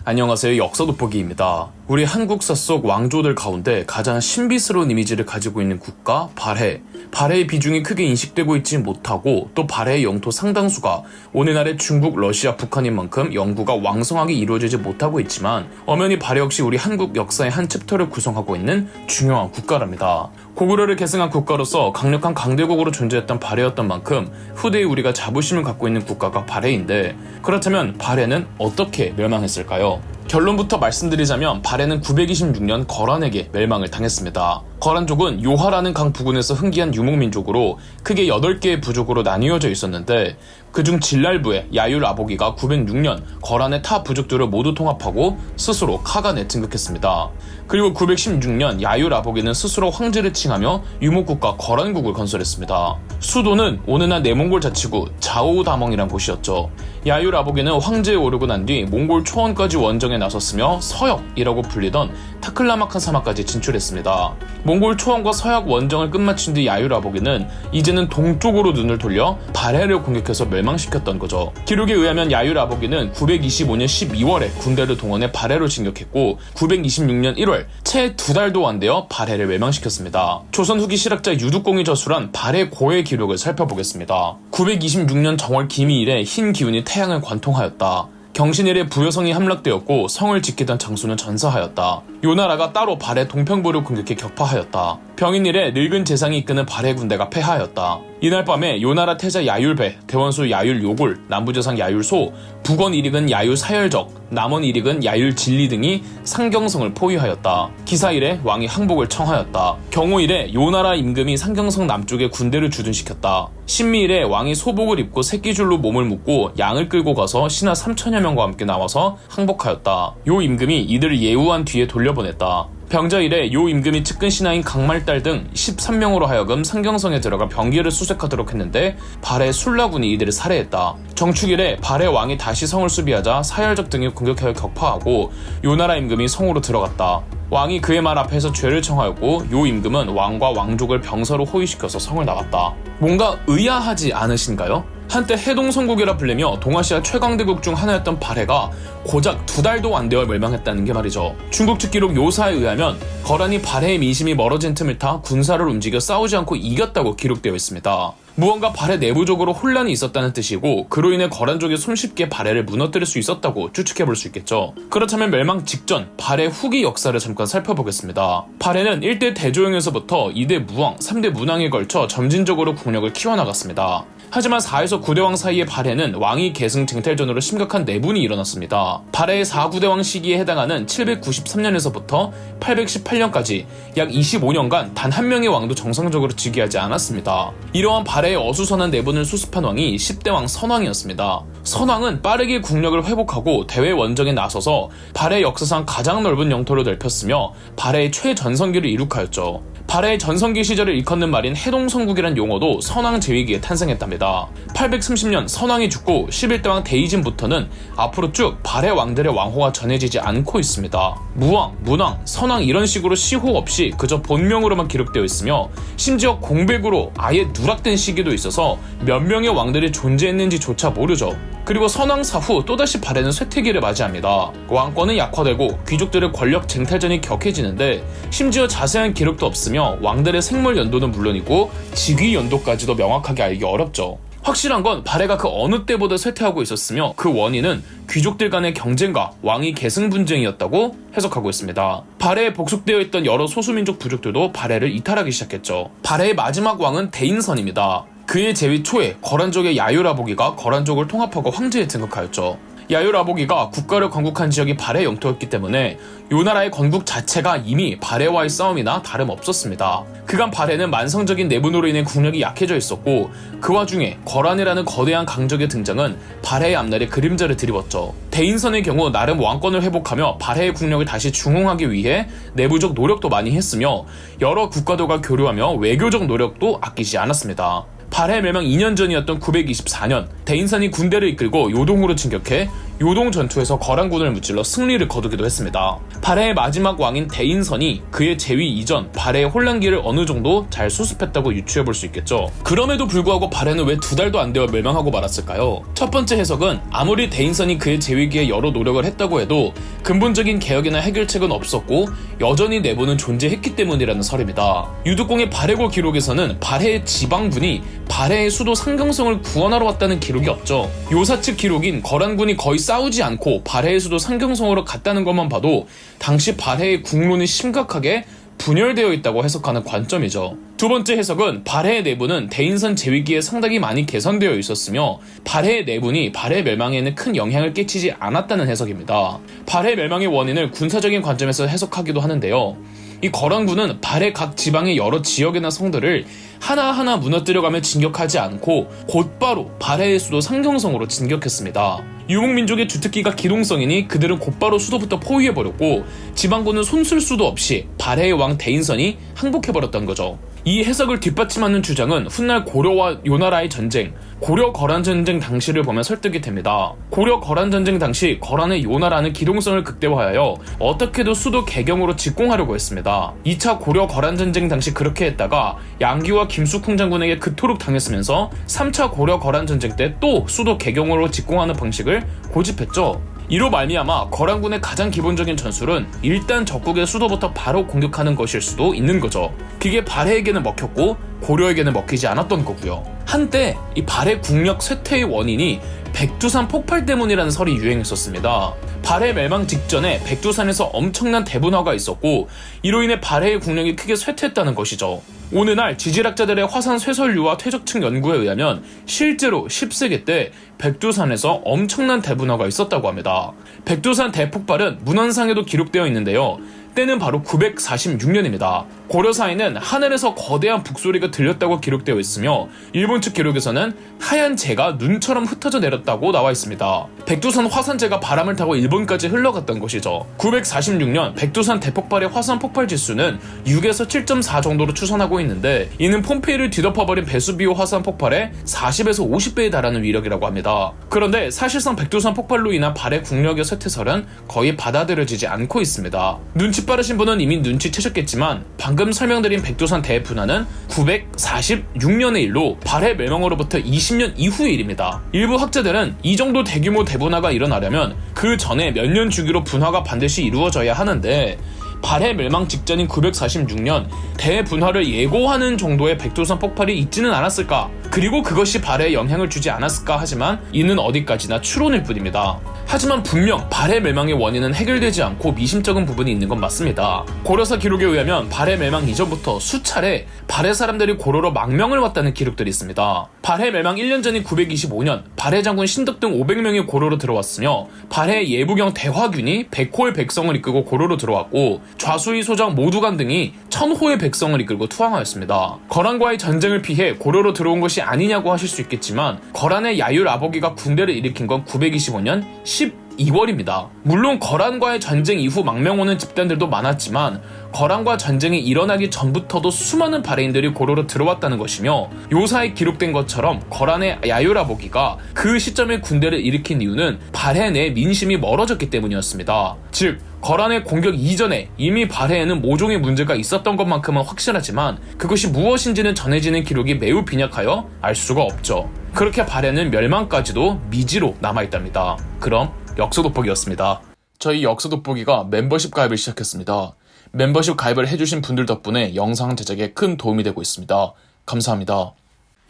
안녕하세요. 역사 돋보기입니다. 우리 한국사 속 왕조들 가운데 가장 신비스러운 이미지를 가지고 있는 국가 발해. 발해의 비중이 크게 인식되고 있지 못하고 또 발해의 영토 상당수가 오늘날의 중국, 러시아, 북한인 만큼 연구가 왕성하게 이루어지지 못하고 있지만 엄연히 발해 역시 우리 한국 역사의 한 챕터를 구성하고 있는 중요한 국가랍니다. 고구려를 계승한 국가로서 강력한 강대국으로 존재했던 발해였던 만큼 후대에 우리가 자부심을 갖고 있는 국가가 발해인데, 그렇다면 발해는 어떻게 멸망했을까요? 결론부터 말씀드리자면 발해는 926년 거란에게 멸망을 당했습니다. 거란족은 요하라는 강 부근에서 흥기한 유목민족으로 크게 8개의 부족으로 나뉘어져 있었는데, 그중 진랄부의 야율 아보기가 906년 거란의 타 부족들을 모두 통합하고 스스로 카간에 등극했습니다. 그리고 916년 야율 아보기는 스스로 황제를 칭하며 유목국가 거란국을 건설했습니다. 수도는 오늘날 내몽골 자치구 자오다멍이란 곳이었죠. 야율 아보기는 황제에 오르고 난 뒤 몽골 초원까지 원정에 나섰으며 서역이라고 불리던 타클라마칸 사막까지 진출했습니다. 몽골 초원과 서역 원정을 끝마친 뒤 야율 아보기는 이제는 동쪽으로 눈을 돌려 발해를 공격해서 멸망시켰던 거죠. 기록에 의하면 야율 아보기는 925년 12월에 군대를 동원해 발해를 진격했고 926년 1월 채 2달도 안 되어 발해를 멸망시켰습니다. 조선 후기 실학자 유두공이 저술한 발해 고해 기록을 살펴보겠습니다. 926년 정월 기미일에 흰 기운이 태양을 관통하였다. 경신일에 부여성이 함락되었고 성을 지키던 장수는 전사하였다. 요나라가 따로 발해 동평부를 공격해 격파하였다. 병인일에 늙은 재상이 이끄는 발해 군대가 패하였다. 이날 밤에 요나라 태자 야율배, 대원수 야율요골, 남부재상 야율소, 북원 일익은 야율사열적, 남원 일익은 야율진리 등이 상경성을 포위하였다. 기사일에 왕이 항복을 청하였다. 경호일에 요나라 임금이 상경성 남쪽에 군대를 주둔시켰다. 신미일에 왕이 소복을 입고 새끼줄로 몸을 묶고 양을 끌고 가서 신하 3천여 명과 함께 나와서 항복하였다. 요 임금이 이들을 예우한 뒤에 돌려보냈다. 병자일에 요 임금이 측근 신하인 강말달 등 13명으로 하여금 상경성에 들어가 병기를 수색하도록 했는데 발해 술라군이 이들을 살해했다. 정축일에 발해 왕이 다시 성을 수비하자 사열적 등이 공격하여 격파하고 요나라 임금이 성으로 들어갔다. 왕이 그의 말 앞에서 죄를 청하였고 요 임금은 왕과 왕족을 병사로 호위시켜서 성을 나갔다. 뭔가 의아하지 않으신가요? 한때 해동성국이라 불리며 동아시아 최강대국 중 하나였던 발해가 고작 2달도 안 되어 멸망했다는 게 말이죠. 중국 측 기록 요사에 의하면 거란이 발해의 민심이 멀어진 틈을 타 군사를 움직여 싸우지 않고 이겼다고 기록되어 있습니다. 무언가 발해 내부적으로 혼란이 있었다는 뜻이고 그로 인해 거란족이 손쉽게 발해를 무너뜨릴 수 있었다고 추측해볼 수 있겠죠. 그렇다면 멸망 직전 발해 후기 역사를 잠깐 살펴보겠습니다. 발해는 1대 대조영에서부터 2대 무왕, 3대 문왕에 걸쳐 점진적으로 국력을 키워나갔습니다. 하지만 4에서 9대왕 사이의 발해는 왕위 계승 쟁탈전으로 심각한 내분이 일어났습니다. 발해의 4구대왕 시기에 해당하는 793년에서부터 818년까지 약 25년간 단 한 명의 왕도 정상적으로 즉위하지 않았습니다. 이러한 발해의 어수선한 내분을 수습한 왕이 10대왕 선왕이었습니다. 선왕은 빠르게 국력을 회복하고 대외 원정에 나서서 발해 역사상 가장 넓은 영토를 넓혔으며 발해의 최전성기를 이룩하였죠. 발해의 전성기 시절을 일컫는 말인 해동성국이란 용어도 선왕 제위기에 탄생했답니다. 830년 선왕이 죽고 11대왕 대이진부터는 앞으로 쭉 발해 왕들의 왕호가 전해지지 않고 있습니다. 무왕, 문왕, 선왕 이런 식으로 시호 없이 그저 본명으로만 기록되어 있으며 심지어 공백으로 아예 누락된 시기도 있어서 몇 명의 왕들이 존재했는지조차 모르죠. 그리고 선왕 사후 또다시 발해는 쇠퇴기를 맞이합니다. 왕권은 약화되고 귀족들의 권력 쟁탈전이 격해지는데 심지어 자세한 기록도 없으며 왕들의 생물 연도는 물론이고 즉위 연도까지도 명확하게 알기 어렵죠. 확실한 건 발해가 그 어느 때보다 쇠퇴하고 있었으며 그 원인은 귀족들 간의 경쟁과 왕위 계승 분쟁이었다고 해석하고 있습니다. 발해에 복속되어 있던 여러 소수민족 부족들도 발해를 이탈하기 시작했죠. 발해의 마지막 왕은 대인선입니다. 그의 재위 초에 거란족의 야율 아보기가 거란족을 통합하고 황제에 등극하였죠. 야율 아보기가 국가를 건국한 지역이 발해 영토였기 때문에 요나라의 건국 자체가 이미 발해와의 싸움이나 다름없었습니다. 그간 발해는 만성적인 내분으로 인해 국력이 약해져 있었고 그 와중에 거란이라는 거대한 강적의 등장은 발해의 앞날에 그림자를 드리웠죠. 대인선의 경우 나름 왕권을 회복하며 발해의 국력을 다시 중흥하기 위해 내부적 노력도 많이 했으며 여러 국가들과 교류하며 외교적 노력도 아끼지 않았습니다. 발해 멸망 2년 전이었던 924년 대인선이 군대를 이끌고 요동으로 진격해 요동 전투에서 거란군을 무찔러 승리를 거두기도 했습니다. 발해의 마지막 왕인 대인선이 그의 재위 이전 발해의 혼란기를 어느 정도 잘 수습했다고 유추해볼 수 있겠죠. 그럼에도 불구하고 발해는 왜 2달도 안 되어 멸망하고 말았을까요? 첫 번째 해석은 아무리 대인선이 그의 재위기에 여러 노력을 했다고 해도 근본적인 개혁이나 해결책은 없었고 여전히 내부는 존재했기 때문이라는 설입니다. 유득공의 발해고 기록에서는 발해의 지방군이 발해의 수도 상경성을 구원하러 왔다는 기록이 없죠. 요사 측 기록인 거란군이 거의 싸우지 않고 발해의 수도 상경성으로 갔다는 것만 봐도 당시 발해의 국론이 심각하게 분열되어 있다고 해석하는 관점이죠. 두 번째 해석은 발해의 내부는 대인선 제위기에 상당히 많이 개선되어 있었으며 발해의 내분이 발해 멸망에는 큰 영향을 끼치지 않았다는 해석입니다. 발해 멸망의 원인을 군사적인 관점에서 해석하기도 하는데요. 이 거란군은 발해 각 지방의 여러 지역이나 성들을 하나하나 무너뜨려가며 진격하지 않고 곧바로 발해의 수도 상경성으로 진격했습니다. 유목민족의 주특기가 기동성이니 그들은 곧바로 수도부터 포위해버렸고 지방군은 손쓸 수도 없이 발해의 왕 대인선이 항복해버렸던 거죠. 이 해석을 뒷받침하는 주장은 훗날 고려와 요나라의 전쟁, 고려 거란 전쟁 당시를 보면 설득이 됩니다. 고려 거란 전쟁 당시 거란의 요나라는 기동성을 극대화하여 어떻게도 수도 개경으로 직공하려고 했습니다. 2차 고려 거란 전쟁 당시 그렇게 했다가 양귀와 김숙흥 장군에게 그토록 당했으면서 3차 고려 거란 전쟁 때 또 수도 개경으로 직공하는 방식을 고집했죠. 이로 말미암아 거란군의 가장 기본적인 전술은 일단 적국의 수도부터 바로 공격하는 것일 수도 있는 거죠. 그게 발해에게는 먹혔고 고려에게는 먹히지 않았던 거고요. 한때 이 발해 국력 쇠퇴의 원인이 백두산 폭발 때문이라는 설이 유행했었습니다. 발해 멸망 직전에 백두산에서 엄청난 대분화가 있었고 이로 인해 발해의 국력이 크게 쇠퇴했다는 것이죠. 오늘날 지질학자들의 화산 쇠설류와 퇴적층 연구에 의하면 실제로 10세기 때 백두산에서 엄청난 대분화가 있었다고 합니다. 백두산 대폭발은 문헌상에도 기록되어 있는데요. 때는 바로 946년입니다. 고려사에는 하늘에서 거대한 북소리가 들렸다고 기록되어 있으며 일본 측 기록에서는 하얀 재가 눈처럼 흩어져 내렸다고 나와 있습니다. 백두산 화산재가 바람을 타고 일본까지 흘러갔던 것이죠. 946년 백두산 대폭발의 화산 폭발 지수는 6에서 7.4 정도로 추산하고 있는데 이는 폼페이를 뒤덮어버린 베수비오 화산 폭발의 40에서 50배에 달하는 위력이라고 합니다. 그런데 사실상 백두산 폭발로 인한 발해 국력의 쇠퇴설은 거의 받아들여지지 않고 있습니다. 눈치 빠르신 분은 이미 눈치채셨겠지만 방금 설명드린 백두산 대분화는 946년의 일로 발해 멸망으로부터 20년 이후의 일입니다. 일부 학자들은 이 정도 대규모 대분화가 일어나려면 그 전에 몇 년 주기로 분화가 반드시 이루어져야 하는데 발해 멸망 직전인 946년 대분화를 예고하는 정도의 백두산 폭발이 있지는 않았을까? 그리고 그것이 발해에 영향을 주지 않았을까 하지만 이는 어디까지나 추론일 뿐입니다. 하지만 분명 발해 멸망의 원인은 해결되지 않고 미심쩍은 부분이 있는 건 맞습니다. 고려사 기록에 의하면 발해 멸망 이전부터 수차례 발해 사람들이 고려로 망명을 왔다는 기록들이 있습니다. 발해 멸망 1년 전인 925년 발해 장군 신덕 등 500명이 고려로 들어왔으며 발해 예부경 대화균이 100호의 백성을 이끌고 고려로 들어왔고 좌수의 소장 모두간 등이 1000호의 백성을 이끌고 투항하였습니다. 거란과의 전쟁을 피해 고려로 들어온 것이 아니냐고 하실 수 있겠지만 거란의 야율 아버기가 군대를 일으킨 건 925년 12월입니다. 물론 거란과의 전쟁 이후 망명 오는 집단들도 많았지만 거란과 전쟁이 일어나기 전부터도 수많은 발해인들이 고려로 들어왔다는 것이며 요사에 기록된 것처럼 거란의 야율아보기가 그 시점에 군대를 일으킨 이유는 발해 내 민심이 멀어졌기 때문이었습니다. 즉 거란의 공격 이전에 이미 발해에는 모종의 문제가 있었던 것만큼은 확실하지만 그것이 무엇인지는 전해지는 기록이 매우 빈약하여 알 수가 없죠. 그렇게 발해는 멸망까지도 미지로 남아있답니다. 그럼 역사돋보기였습니다. 저희 역사돋보기가 멤버십 가입을 시작했습니다. 멤버십 가입을 해주신 분들 덕분에 영상 제작에 큰 도움이 되고 있습니다. 감사합니다.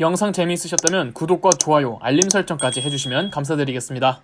영상 재미있으셨다면 구독과 좋아요, 알림 설정까지 해주시면 감사드리겠습니다.